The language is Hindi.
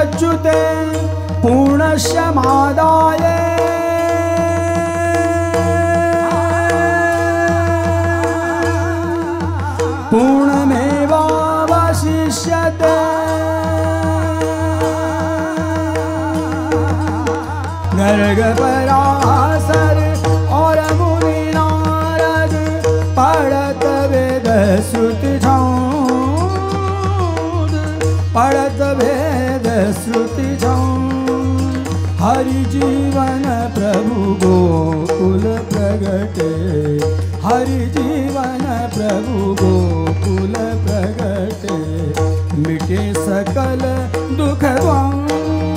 अच्युते पूर्णशमादाय पूर्णमेवावशिष्यते। गर्ग पराशर और मुनि नारद पढ़त वेद श्रुति छंद, पढ़त वेद श्रुति छंद। हरि जीवन प्रभु गोकुल प्रगटे, हरि जीवन प्रभु गोकुल प्रगटे। मिटे सकल दुख द्वंद्व